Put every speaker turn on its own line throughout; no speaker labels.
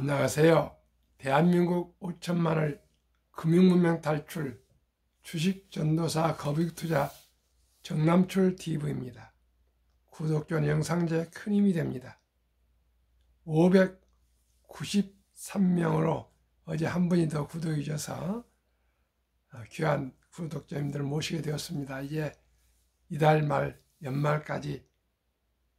안녕하세요. 대한민국 5천만을 금융문명 탈출 주식전도사 거북이투자 정남출TV입니다. 구독전 영상제 큰 힘이 됩니다. 593명으로 어제 한 분이 더 구독해 주셔서 귀한 구독자님들 모시게 되었습니다. 이제 이달 말 연말까지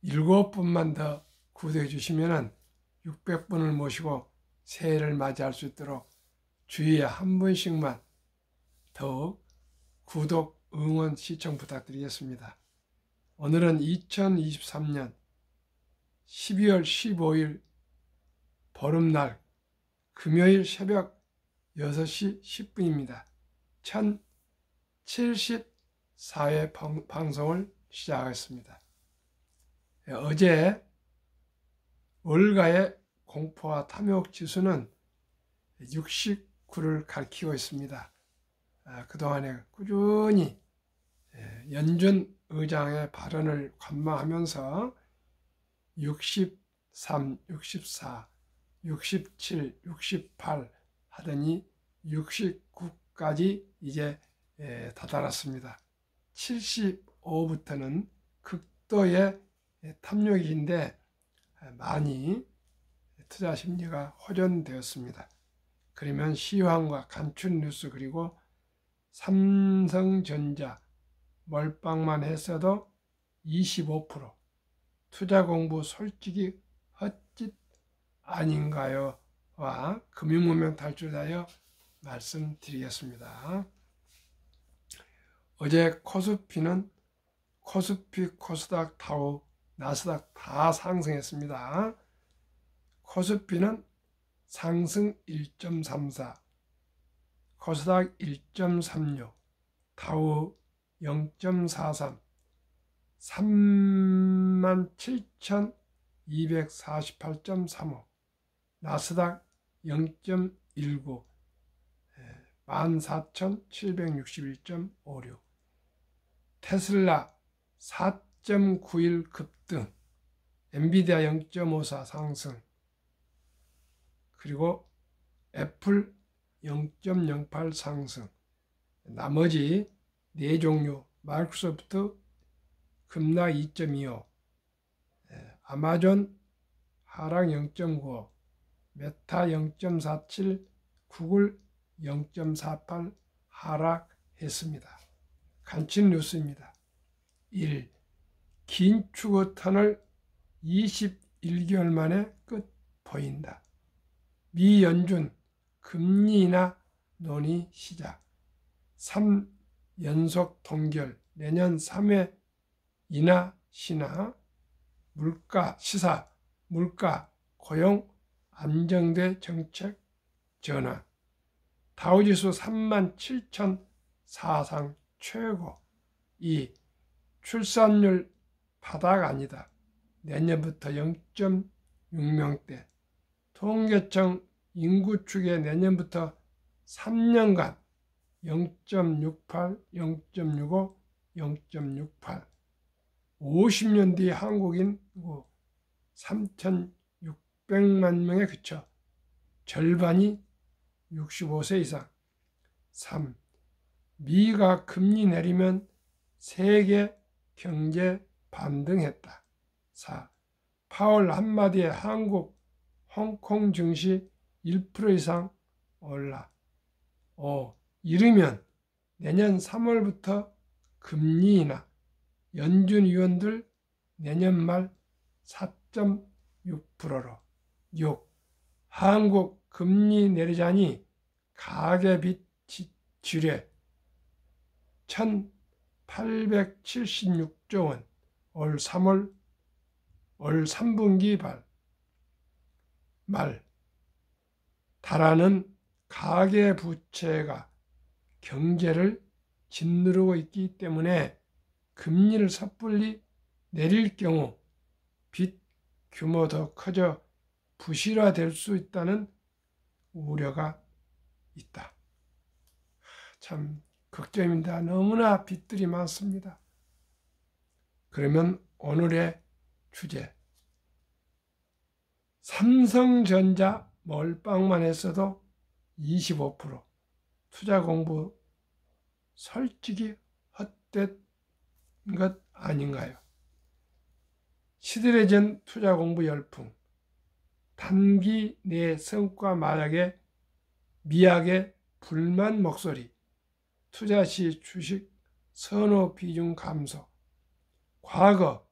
7분만 더 구독해 주시면 600분을 모시고 새해를 맞이할 수 있도록 주위에 한 분씩만 더욱 구독, 응원, 시청 부탁드리겠습니다. 오늘은 2023년 12월 15일 보름날 금요일 새벽 6시 10분입니다. 1074회 방송을 시작하겠습니다. 어제 월가의 공포와 탐욕 지수는 69를 가리키고 있습니다. 그동안에 꾸준히 연준 의장의 발언을 관망하면서 63, 64, 67, 68 하더니 69까지 이제 다다랐습니다. 75부터는 극도의 탐욕인데 많이 투자 심리가 호전되었습니다. 그러면 시황과 간추뉴스 그리고 삼성전자 몰빵만 했어도 25% 투자 공부 솔직히 헛짓 아닌가요?와 금융문명 탈출하여 말씀드리겠습니다. 어제 코스피는 코스피, 코스닥, 다우, 나스닥 다 상승했습니다. 코스피는 상승 1.34, 코스닥 1.36, 다우 0.43, 37,248.35, 나스닥 0.19, 14,761.56, 테슬라 4.91 급등, 엔비디아 0.54 상승, 그리고 애플 0.08 상승, 나머지 4종류 마이크로소프트 급락 2.25, 아마존 하락 0.95, 메타 0.47, 구글 0.48 하락했습니다. 간추 뉴스입니다. 1. 긴 추구 터널 21개월 만에 끝 보인다. 미 연준 금리 인하 논의 시작. 3연속 동결 내년 3회 인하 신하. 물가 시사 물가 고용 안정돼 정책 전환. 다우지수 37,000 사상 최고. 2. 출산율 바닥 아니다. 내년부터 0.6명대. 통계청 인구 추계 내년부터 3년간 0.68, 0.65, 0.68. 50년 뒤 한국인 3,600만 명에 그쳐 절반이 65세 이상. 3. 미가 금리 내리면 세계 경제 반등했다. 4. 파월 한마디에 한국, 홍콩 증시 1% 이상 올라. 5. 이르면 내년 3월부터 금리 인하. 연준 위원들 내년 말 4.6%로. 6. 한국 금리 내리자니 가계빚 지뢰 1,876조 원 올 3월 올 3분기 말 달하는 가계부채가 경제를 짓누르고 있기 때문에 금리를 섣불리 내릴 경우 빚 규모 더 커져 부실화될 수 있다는 우려가 있다. 참 걱정입니다. 너무나 빚들이 많습니다. 그러면 오늘의 주제 삼성전자 몰빵만 했어도 25%. 투자 공부 솔직히 헛된 것 아닌가요? 시들해진 투자 공부 열풍, 단기 내 성과 마약에 미약의 불만 목소리, 투자 시 주식 선호 비중 감소, 과거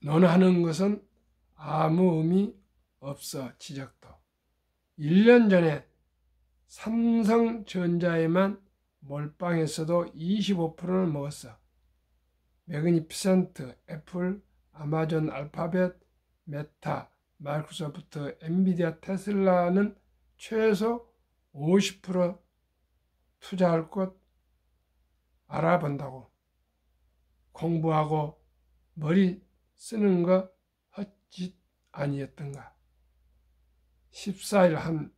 논하는 것은 아무 의미 없어 지적도. 1년 전에 삼성전자에만 몰빵했어도 25%를 먹었어. 매그니피센트, 애플, 아마존, 알파벳, 메타, 마이크로소프트, 엔비디아, 테슬라는 최소 50% 투자할 곳 알아본다고. 공부하고 머리 쓰는 거 헛짓 아니었던가. 14일 한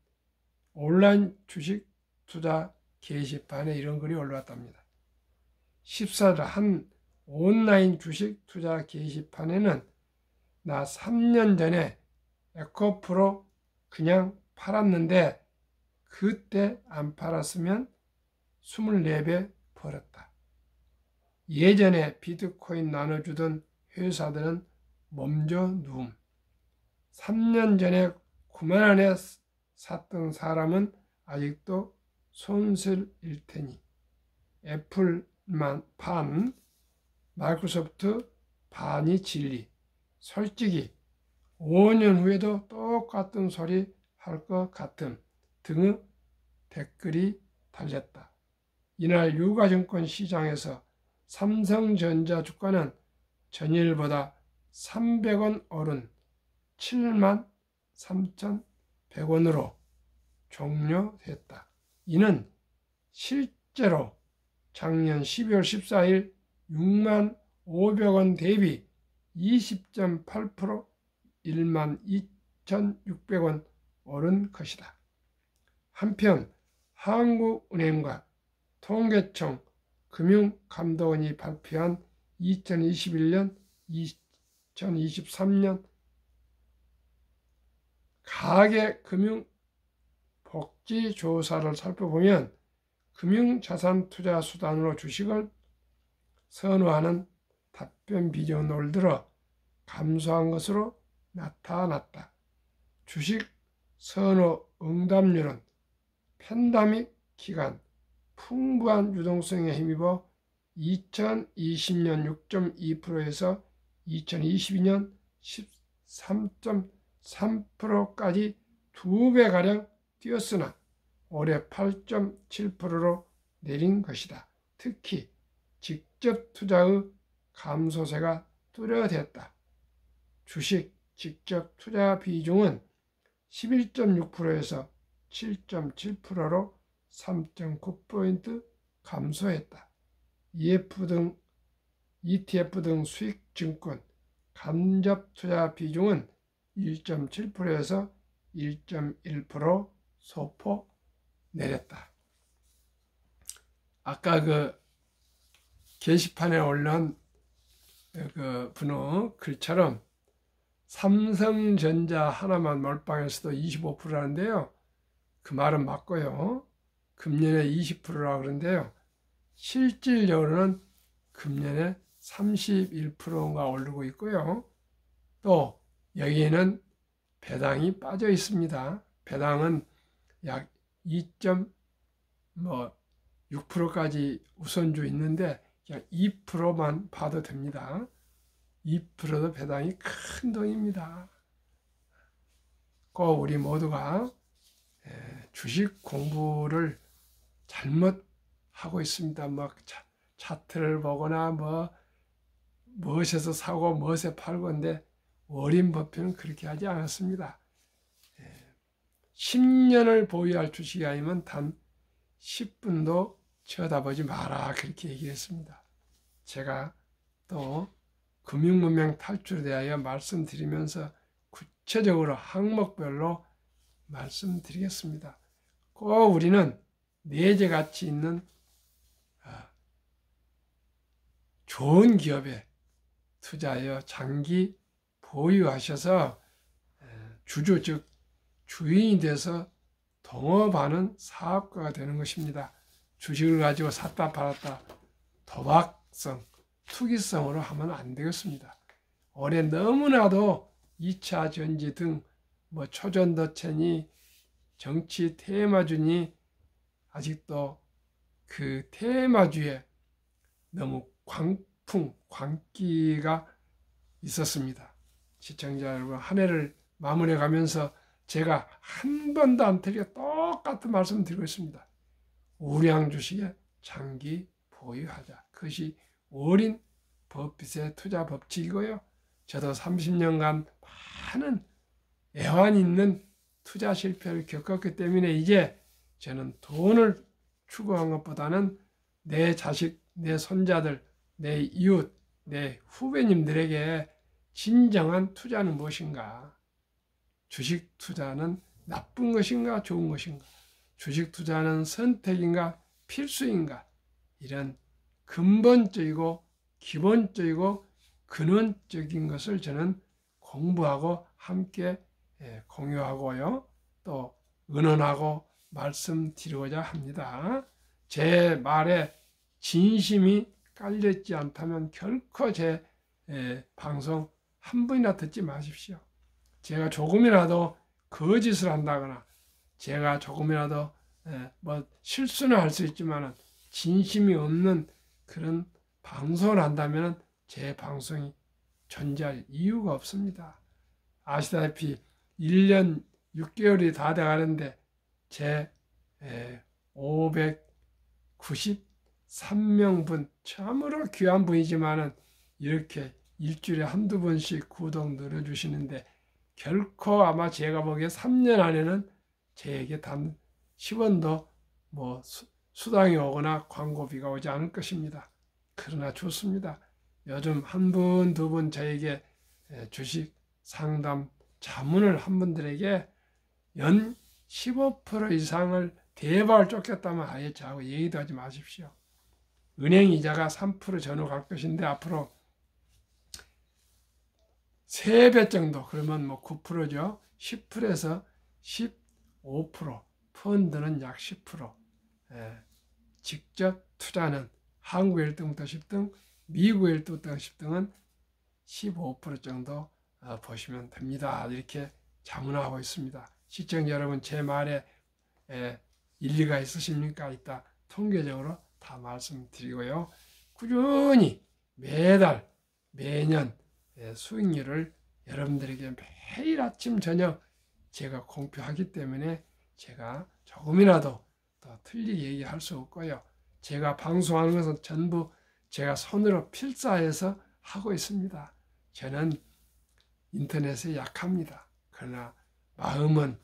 온라인 주식 투자 게시판에 이런 글이 올라왔답니다. 14일 한 온라인 주식 투자 게시판에는 나 3년 전에 에코프로 그냥 팔았는데 그때 안 팔았으면 24배 벌었다. 예전에 비트코인 나눠주던 회사들은 몸져 누움. 3년 전에 9만 원에 샀던 사람은 아직도 손실일 테니 애플만 반, 마이크로소프트 반이 진리. 솔직히 5년 후에도 똑같은 소리 할 것 같음 등의 댓글이 달렸다. 이날 유가증권 시장에서 삼성전자 주가는 전일보다 300원 오른 73,100원으로 종료됐다. 이는 실제로 작년 12월 14일 65,500원 대비 20.8% 12,600원 오른 것이다. 한편 한국은행과 통계청 금융감독원이 발표한 2021년 2023년 가계금융복지조사를 살펴보면 금융자산 투자 수단으로 주식을 선호하는 답변 비중은 올 들어 감소한 것으로 나타났다. 주식 선호 응답률은 팬데믹 기간 풍부한 유동성에 힘입어 2020년 6.2%에서 2022년 13.3%까지 2배가량 뛰었으나 올해 8.7%로 내린 것이다. 특히 직접 투자의 감소세가 뚜렷했다. 주식 직접 투자 비중은 11.6%에서 7.7%로 3.9포인트 감소했다. ETF 등 수익증권 간접 투자 비중은 1.7%에서 1.1% 소폭 내렸다. 아까 그 게시판에 올라온 그 분의 글처럼 삼성전자 하나만 몰빵했어도 25%라는데요. 그 말은 맞고요. 금년에 20%라고 그러는데요. 실질적으로는 금년에 31%가 오르고 있고요. 또 여기에는 배당이 빠져 있습니다. 배당은 약 2.6%까지 우선주 있는데 그냥 2%만 봐도 됩니다. 2%도 배당이 큰 돈입니다. 꼭 우리 모두가 주식 공부를 잘못 하고 있습니다. 차트를 보거나 무엇에서 사고 무엇에 팔고인데 워렌 버핏은 그렇게 하지 않았습니다. 10년을 보유할 주식이 아니면 단 10분도 쳐다보지 마라 그렇게 얘기했습니다. 제가 또 금융문명 탈출에 대하여 말씀드리면서 구체적으로 항목별로 말씀드리겠습니다. 꼭 우리는 내재가치 있는 좋은 기업에 투자하여 장기 보유하셔서 주주 즉 주인이 돼서 동업하는 사업가가 되는 것입니다. 주식을 가지고 샀다 팔았다 도박성, 투기성으로 하면 안 되겠습니다. 올해 너무나도 2차 전지 등 뭐 초전도체니 정치 테마주니 아직도 그 테마주에 너무 광기가 있었습니다. 시청자 여러분, 한 해를 마무리해 가면서 제가 한 번도 안 틀리게 똑같은 말씀 드리고 있습니다. 우량 주식에 장기 보유하자. 그것이 어린 버핏의 투자 법칙이고요. 저도 30년간 많은 애환 있는 투자 실패를 겪었기 때문에 이제 저는 돈을 추구한 것보다는 내 자식, 내 손자들, 내 이웃, 내 후배님들에게 진정한 투자는 무엇인가? 주식 투자는 나쁜 것인가 좋은 것인가? 주식 투자는 선택인가 필수인가? 이런 근본적이고 기본적이고 근원적인 것을 저는 공부하고 함께 공유하고요. 또 의논하고 말씀드리고자 합니다. 제 말에 진심이 깔려있지 않다면 결코 제 방송 한 번이나 듣지 마십시오. 제가 조금이라도 거짓을 한다거나 제가 조금이라도 뭐 실수는 할 수 있지만 진심이 없는 그런 방송을 한다면 제 방송이 존재할 이유가 없습니다. 아시다시피 1년 6개월이 다 돼가는데 제 593명분 참으로 귀한 분이지만은 이렇게 일주일에 한두 번씩 구독 눌러주시는데 결코 아마 제가 보기에 3년 안에는 제게 단 10원도 뭐 수당이 오거나 광고비가 오지 않을 것입니다. 그러나 좋습니다. 요즘 한 분, 두 분 저에게 주식 상담 자문을 한 분들에게 연 15% 이상을 대박을 쫓겼다면 아예 저하고 얘기도 하지 마십시오. 은행 이자가 3% 전후 갈 것인데 앞으로 3배 정도, 그러면 뭐 9%죠. 10%에서 15%, 펀드는 약 10%. 직접 투자는 한국 1등부터 10등, 미국 1등부터 10등은 15% 정도 보시면 됩니다. 이렇게 자문하고 있습니다. 시청자 여러분, 제 말에 일리가 있으십니까? 이따 통계적으로 다 말씀드리고요. 꾸준히 매달, 매년 수익률을 여러분들에게 매일 아침 저녁 제가 공표하기 때문에 제가 조금이라도 더 틀리게 얘기할 수 없고요. 제가 방송하는 것은 전부 제가 손으로 필사해서 하고 있습니다. 저는 인터넷에 약합니다. 그러나 마음은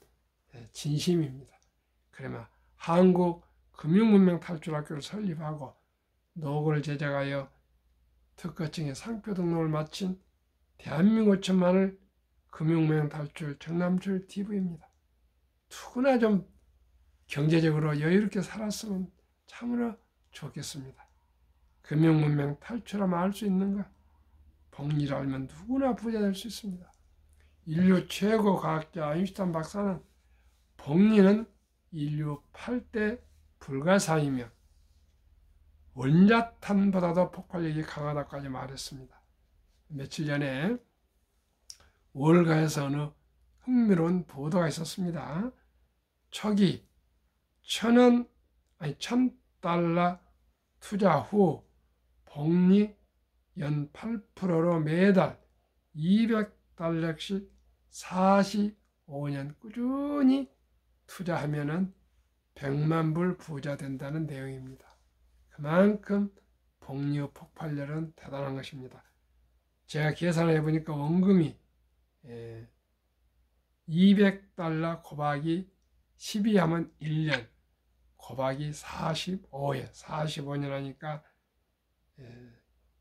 진심입니다. 그러면 한국금융문명탈출학교를 설립하고 노고를 제작하여 특허청에 상표 등록을 마친 대한민국 천만을 금융문명탈출 정남출 TV입니다. 누구나 좀 경제적으로 여유롭게 살았으면 참으로 좋겠습니다. 금융문명 탈출하면 알 수 있는가? 복리를 알면 누구나 부자 될 수 있습니다. 인류 최고 과학자 아인슈타인 박사는 복리는 인류 8대 불가사이며 원자탄보다도 폭발력이 강하다까지 말했습니다. 며칠 전에 월가에서 어느 흥미로운 보도가 있었습니다. 초기 1,000달러 투자 후 복리 연 8%로 매달 200달러씩 45년 꾸준히 투자하면은 100만 불 부자 된다는 내용입니다. 그만큼 복리 폭발력은 대단한 것입니다. 제가 계산해 보니까 원금이 200달러 곱하기 12 하면 1년 곱하기 45년 하니까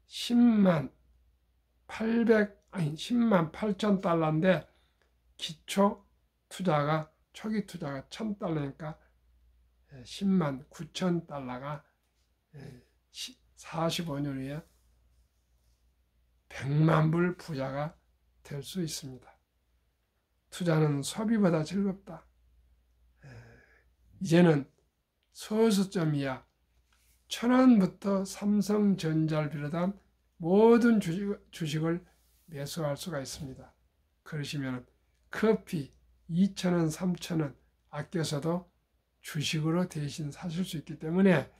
10만 8천 달러인데 기초 투자가 초기 투자가 1,000달러니까 10만 9천 달러가 45년 후에 100만 불 부자가 될 수 있습니다. 투자는 소비보다 즐겁다. 이제는 소수점이야 1,000원부터 삼성전자를 비롯한 모든 주식을 매수할 수가 있습니다. 그러시면 커피 2,000원, 3,000원 아껴서도 주식으로 대신 사실 수 있기 때문에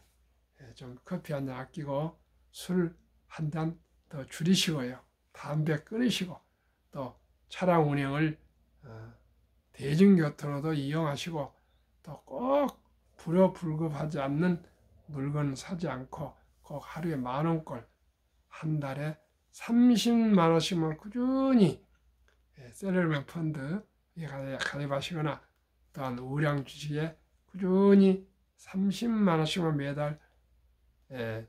좀 커피 한 잔 아끼고 술 한 잔 더 줄이시고요. 담배 끊으시고 또 차량 운행을 대중교통으로도 이용하시고 또 꼭 불효불급하지 않는 물건 사지 않고 꼭 하루에 10,000원꼴 한 달에 30만 원씩만 꾸준히 셀러리맨 펀드에 가입하시거나 또한 우량 주식에 꾸준히 30만 원씩만 매달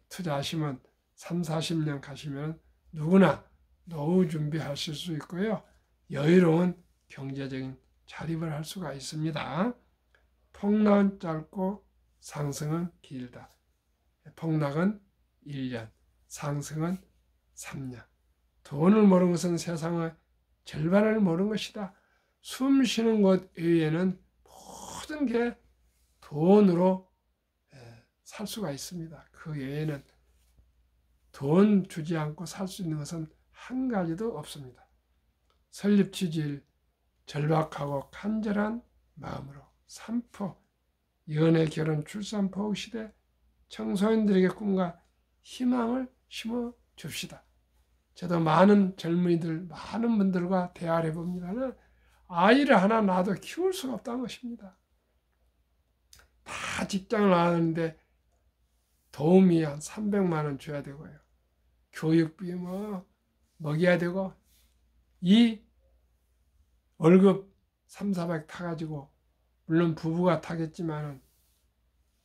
투자하시면 3, 40년 가시면 누구나 노후 준비하실 수 있고요. 여유로운 경제적인 자립을 할 수가 있습니다. 폭락은 짧고 상승은 길다. 폭락은 1년, 상승은 3년. 돈을 모르는 것은 세상의 절반을 모르는 것이다. 숨 쉬는 것 외에는 모든 게 돈으로 살 수가 있습니다. 그 외에는 돈 주지 않고 살 수 있는 것은 한 가지도 없습니다. 설립취지일 절박하고 간절한 마음으로 산포, 연애, 결혼, 출산, 포국 시대 청소년들에게 꿈과 희망을 심어 줍시다. 저도 많은 젊은이들, 많은 분들과 대화를 해봅니다는 아이를 하나 낳아도 키울 수가 없다는 것입니다. 다 직장을 나가는데 도움이 한 300만 원 줘야 되고요. 교육비 먹여야 되고 이 월급 3, 400 타가지고 물론 부부가 타겠지만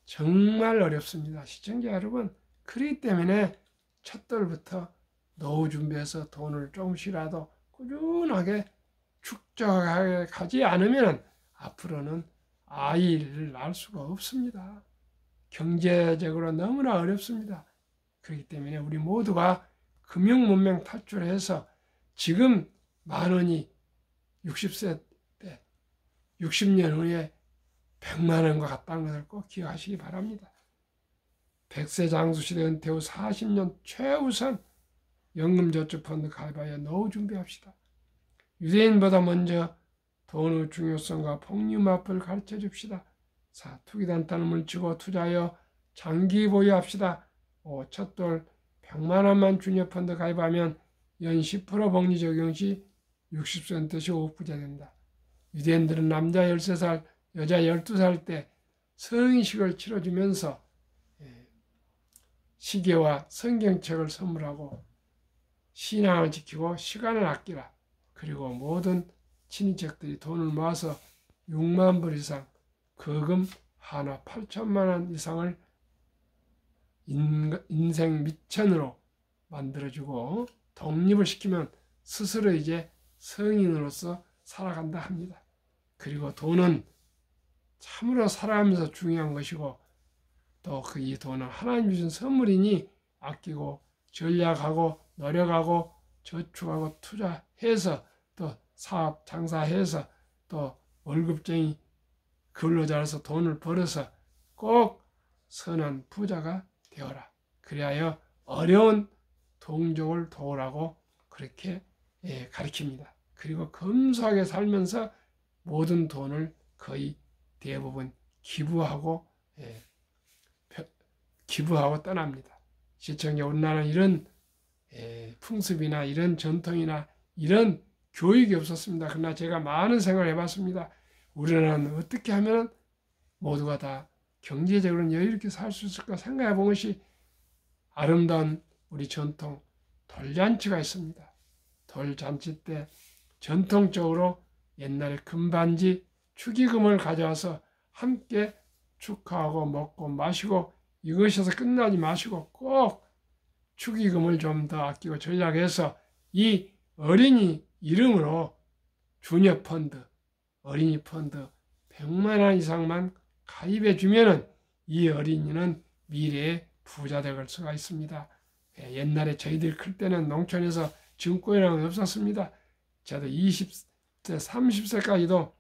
정말 어렵습니다. 시청자 여러분, 그렇기 때문에 첫돌부터 노후 준비해서 돈을 조금씩이라도 꾸준하게 축적해 가지 않으면 앞으로는 아이를 낳을 수가 없습니다. 경제적으로 너무나 어렵습니다. 그렇기 때문에 우리 모두가 금융문명 탈출해서 지금 10,000원이 60세 때 60년 후에 100만 원과 같다는 것을 꼭 기억하시기 바랍니다. 100세 장수시대 은퇴 후 40년 최우선 연금저축펀드 가입하여 노후 준비합시다. 유대인보다 먼저 돈의 중요성과 폭리마법을 가르쳐 줍시다. 4. 투기단타는 물치고 투자하여 장기 보유합시다. 5. 첫돌 100만 원만 주녀펀드 가입하면 연 10% 복리 적용 시 60세 시 5억 부자 된다. 유대인들은 남자 13살, 여자 12살 때 성인식을 치러주면서 시계와 성경책을 선물하고 신앙을 지키고 시간을 아끼라. 그리고 모든 친인척들이 돈을 모아서 6만 불 이상, 거금 하나 8천만 원 이상을 인생 미천으로 만들어주고 독립을 시키면 스스로 이제 성인으로서 살아간다 합니다. 그리고 돈은 참으로 살아가면서 중요한 것이고 또 그 이 돈은 하나님 주신 선물이니 아끼고 전략하고 노력하고 저축하고 투자해서 또 사업 장사해서 또 월급쟁이 근로자로서 돈을 벌어서 꼭 선한 부자가 되어라. 그리하여 어려운 동족을 도우라고 그렇게 가르칩니다. 그리고 검소하게 살면서 모든 돈을 거의 대부분 기부하고 떠납니다. 시청자, 우리나라는 이런 풍습이나 이런 전통이나 이런 교육이 없었습니다. 그러나 제가 많은 생각을 해봤습니다. 우리나라는 어떻게 하면 모두가 다 경제적으로 여유롭게 살 수 있을까 생각해 본 것이 아름다운 우리 전통 돌잔치가 있습니다. 돌잔치 때 전통적으로 옛날에 금반지 축의금을 가져와서 함께 축하하고 먹고 마시고 이것에서 끝나지 마시고 꼭 축의금을 좀 더 아끼고 전략해서 이 어린이 이름으로 주녀펀드, 어린이 펀드 100만 원 이상만 가입해 주면은 이 어린이는 미래에 부자 될 수가 있습니다. 옛날에 저희들 클 때는 농촌에서 증권이라는 게 없었습니다. 저도 20세, 30세까지도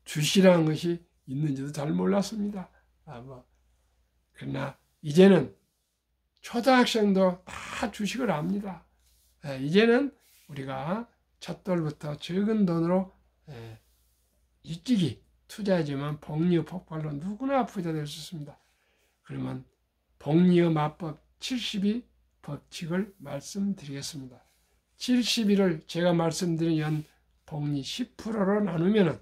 주식이라는 것이 있는지도 잘 몰랐습니다. 그러나 이제는 초등학생도 다 주식을 압니다. 이제는 우리가 첫돌부터 적은 돈으로 일찍이 투자하지만 복리의 폭발로 누구나 부자 될 수 있습니다. 그러면 복리의 마법 72 법칙을 말씀드리겠습니다. 71을 제가 말씀드린 연 복리 10%로 나누면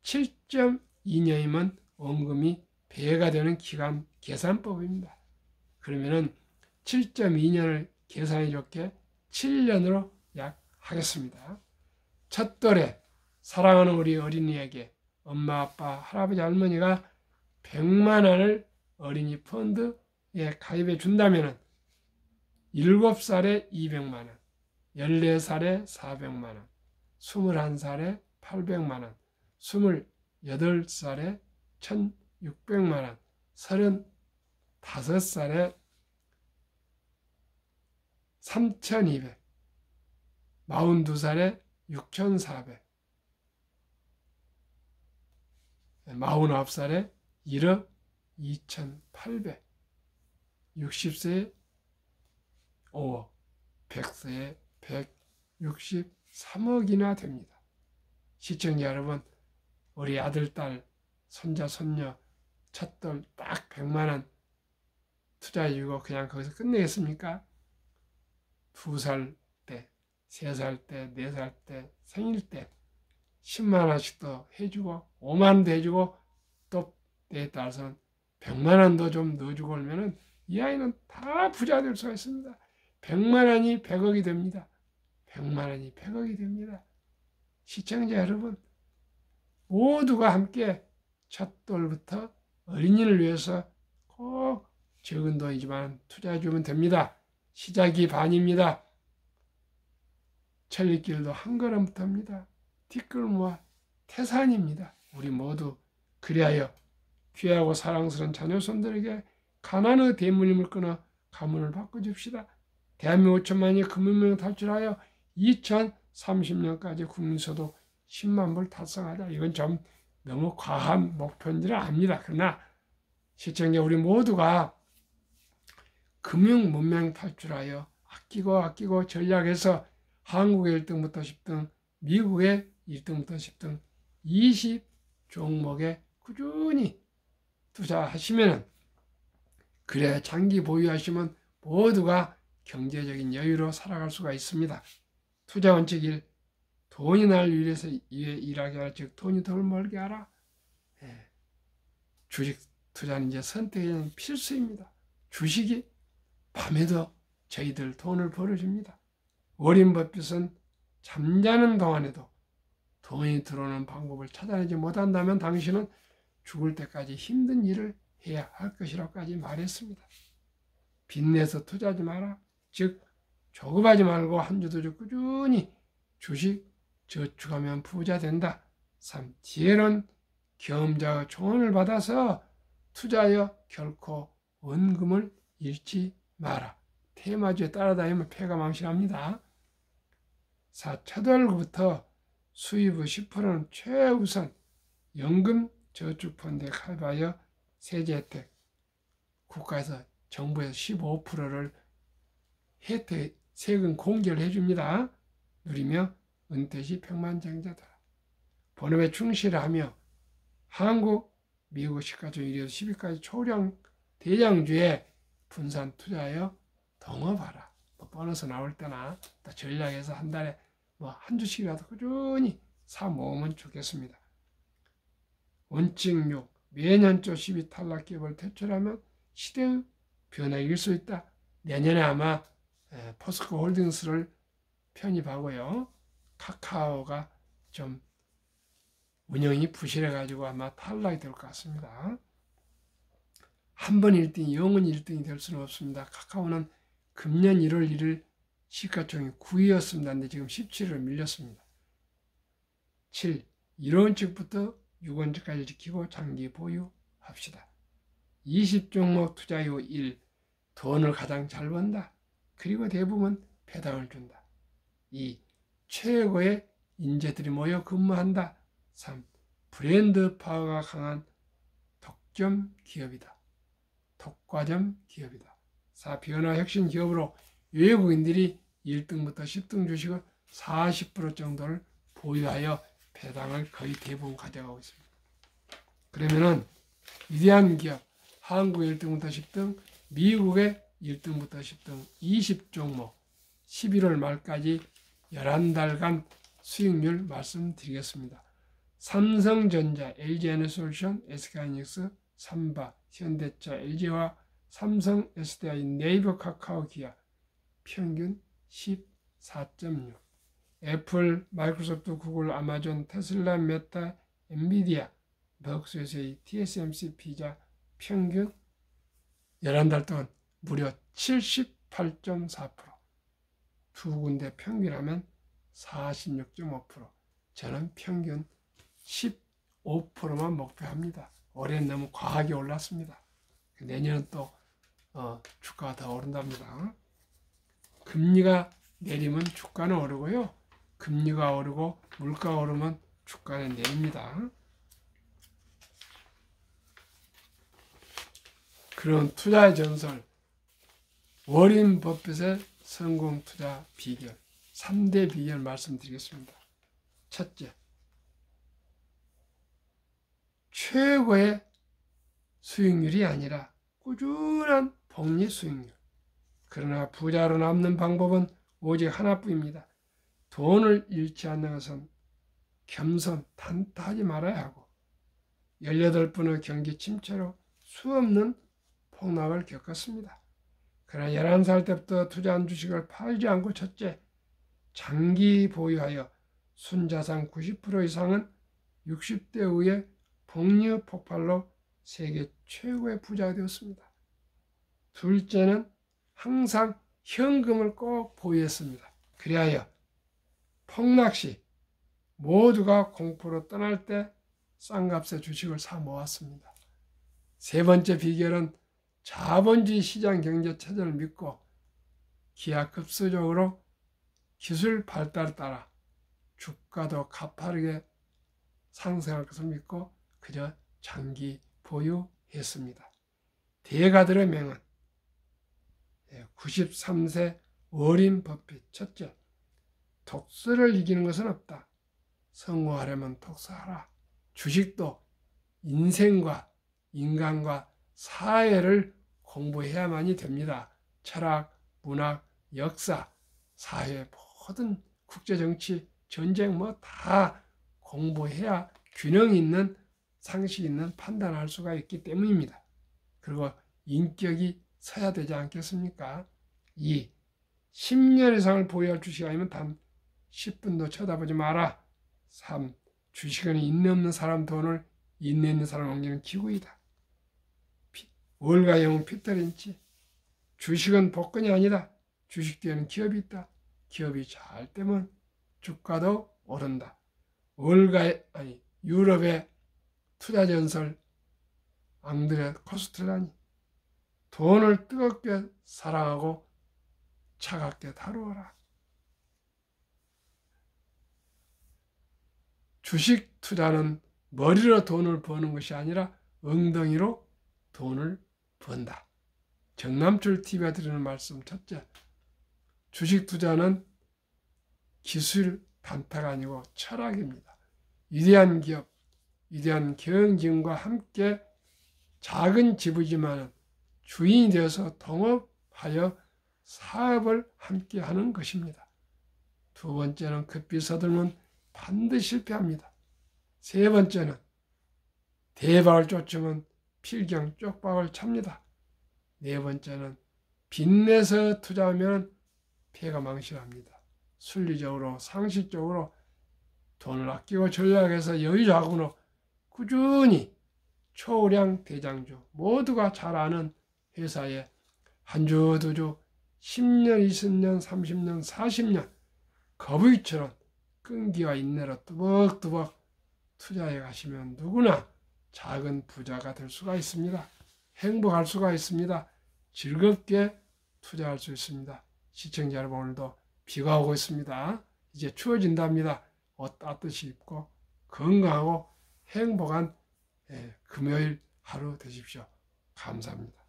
7.2년이면 원금이 배가 되는 기간 계산법입니다. 그러면은 7.2년을 계산해 좋게 7년으로 약 하겠습니다. 첫돌에 사랑하는 우리 어린이에게 엄마, 아빠, 할아버지, 할머니가 100만 원을 어린이 펀드에 가입해 준다면 7살에 200만 원, 14살에 400만 원, 21살에 800만 원, 28살에 1600만 원, 35살에 3200, 42살에 6400, 49살에 1억 2800, 60세에 5억, 100세에 163억이나 됩니다. 시청자 여러분, 우리 아들, 딸, 손자, 손녀, 첫돌 딱 100만 원 투자해주고 그냥 거기서 끝내겠습니까? 2살 때, 3살 때, 4살 때, 생일 때 10만 원씩도 해주고 5만 원도 해주고 또 때에 따라서는 100만 원도 좀 넣어주고 그러면은 이 아이는 다 부자 될 수가 있습니다. 100만 원이 100억이 됩니다. 100만 원이 100억이 됩니다. 시청자 여러분, 모두가 함께 첫돌부터 어린이를 위해서 꼭 적은 돈이지만 투자해주면 됩니다. 시작이 반입니다. 천리길도 한 걸음부터입니다. 뒷걸음와 태산입니다. 우리 모두 그리하여 귀하고 사랑스러운 자녀손들에게 가난의 대물림을 끊어 가문을 바꿔줍시다. 대한민국 5천만이 금융명 탈출하여 2030년까지 국민소득 10만 불 달성하자. 이건 좀 너무 과한 목표인지는 압니다. 그러나 시청자 우리 모두가 금융 문명 탈출하여 아끼고 전략해서 한국의 1등부터 10등, 미국의 1등부터 10등 20 종목에 꾸준히 투자하시면 그래 장기 보유하시면 모두가 경제적인 여유로 살아갈 수가 있습니다. 투자 원칙 1. 돈이 날 위해서 일하게 하라. 즉 돈이 덜 멀게 하라. 주식 투자는 이제 선택에는 필수입니다. 주식이 밤에도 저희들 돈을 벌어줍니다. 워렌 버핏은 잠자는 동안에도 돈이 들어오는 방법을 찾아내지 못한다면 당신은 죽을 때까지 힘든 일을 해야 할 것이라고까지 말했습니다. 빚내서 투자하지 마라. 즉 조급하지 말고 한 주 두 주 꾸준히 주식 저축하면 부자 된다. 3. 지혜로운 경험자의 조언을 받아서 투자하여 결코 원금을 잃지 마라. 테마주에 따라다니면 패가 망신합니다. 4. 첫월부터 수입의 10%는 최우선 연금 저축펀드에 가입하여 세제 혜택, 국가에서 정부에서 15%를 혜택 세금 공제를 해줍니다. 누리며 은퇴 시 백만장자다. 본업에 충실하며 한국, 미국 시가총 1위에서 10위까지 초령 대장주에 분산 투자하여 동업하라. 보너스 나올 때나 또 전략해서 한 달에 한 주씩이라도 꾸준히 사 모으면 좋겠습니다. 원칙 6. 매년초 10위 탈락 기업을 퇴출하면 시대의 변화가 일 수 있다. 내년에 아마 포스코 홀딩스를 편입하고요. 카카오가 좀 운영이 부실해가지고 아마 탈락이 될 것 같습니다. 한 번 1등이 영원 1등이 될 수는 없습니다. 카카오는 금년 1월 1일 시가총이 9위였습니다. 근데 지금 17위로 밀렸습니다. 7. 1원칙부터 6원칙까지 지키고 장기 보유합시다. 20종목 투자 이후 1. 돈을 가장 잘 번다. 그리고 대부분 배당을 준다. 2. 최고의 인재들이 모여 근무한다. 3. 브랜드 파워가 강한 독점 기업이다. 독과점 기업이다. 4. 변화 혁신 기업으로 외국인들이 1등부터 10등 주식을 40% 정도를 보유하여 배당을 거의 대부분 가져가고 있습니다. 그러면은 위대한 기업, 한국 1등부터 10등, 미국의 1등부터 10등 20종목 11월 말까지 11달간 수익률 말씀드리겠습니다. 삼성전자, LG에너솔루션, SK하이닉스, 삼바, 현대차, LG와 삼성, SDI, 네이버, 카카오, 기아 평균 14.6. 애플, 마이크로소프트, 구글, 아마존, 테슬라, 메타, 엔비디아, 벅스에서의 TSMC, 피자 평균 11달 동안 무려 78.4%. 두 군데 평균하면 46.5%. 저는 평균 15%만 목표합니다. 올해는 너무 과하게 올랐습니다. 내년은 또 주가가 더 오른답니다. 금리가 내리면 주가는 오르고요. 금리가 오르고 물가가 오르면 주가는 내립니다. 그런 투자의 전설, 워렌 버핏의 성공 투자 비결, 3대 비결 말씀드리겠습니다. 첫째, 최고의 수익률이 아니라 꾸준한 복리 수익률. 그러나 부자로 남는 방법은 오직 하나뿐입니다. 돈을 잃지 않는 것은 겸손, 단타하지 말아야 하고 18번의 경기 침체로 수없는 폭락을 겪었습니다. 그러나 11살 때부터 투자한 주식을 팔지 않고 첫째, 장기 보유하여 순자산 90% 이상은 60대 후에 복리 폭발로 세계 최고의 부자가 되었습니다. 둘째는 항상 현금을 꼭 보유했습니다. 그리하여 폭락시 모두가 공포로 떠날 때 싼 값의 주식을 사 모았습니다. 세 번째 비결은 자본주의 시장 경제 체제를 믿고 기하급수적으로 기술 발달에 따라 주가도 가파르게 상승할 것을 믿고 그저 장기 보유했습니다. 대가들의 명언 93세 워렌 버핏. 첫째, 독서를 이기는 것은 없다. 성공하려면 독서하라. 주식도 인생과 인간과 사회를 공부해야만이 됩니다. 철학, 문학, 역사, 사회, 모든 국제정치, 전쟁 다 공부해야 균형 있는 상식 있는 판단할 수가 있기 때문입니다. 그리고 인격이 서야 되지 않겠습니까? 2. 10년 이상을 보유할 주식이 아니면 단 10분도 쳐다보지 마라. 3. 주식은 인내 없는 사람 돈을 인내 있는 사람 옮기는 기구이다. 월가 영웅 피터 린치. 주식은 복권이 아니다. 주식 뒤에는 기업이 있다. 기업이 잘 되면 주가도 오른다. 유럽의 투자 전설 앙드레 코스텔라니. 돈을 뜨겁게 사랑하고 차갑게 다루어라. 주식 투자는 머리로 돈을 버는 것이 아니라 엉덩이로 돈을 번다. 정남출 TV가 드리는 말씀 첫째, 주식 투자는 기술 단타가 아니고 철학입니다. 위대한 기업, 위대한 경영진과 함께 작은 지부지만 주인이 되어서 동업하여 사업을 함께 하는 것입니다. 두 번째는 급히 서둘면 반드시 실패합니다. 세 번째는 대박을 쫓으면 필경 쪽박을 찹니다. 네 번째는 빚내서 투자하면 폐가 망신합니다. 순리적으로 상식적으로 돈을 아끼고 전략해서 여유자금으로 꾸준히 초량 대장주 모두가 잘 아는 회사에 한 주, 두 주, 10년, 20년, 30년, 40년 거북이처럼 끈기와 인내로 뚜벅뚜벅 투자해 가시면 누구나 작은 부자가 될 수가 있습니다. 행복할 수가 있습니다. 즐겁게 투자할 수 있습니다. 시청자 여러분, 오늘도 비가 오고 있습니다. 이제 추워진답니다. 옷 따뜻이 입고 건강하고 행복한 금요일 하루 되십시오. 감사합니다.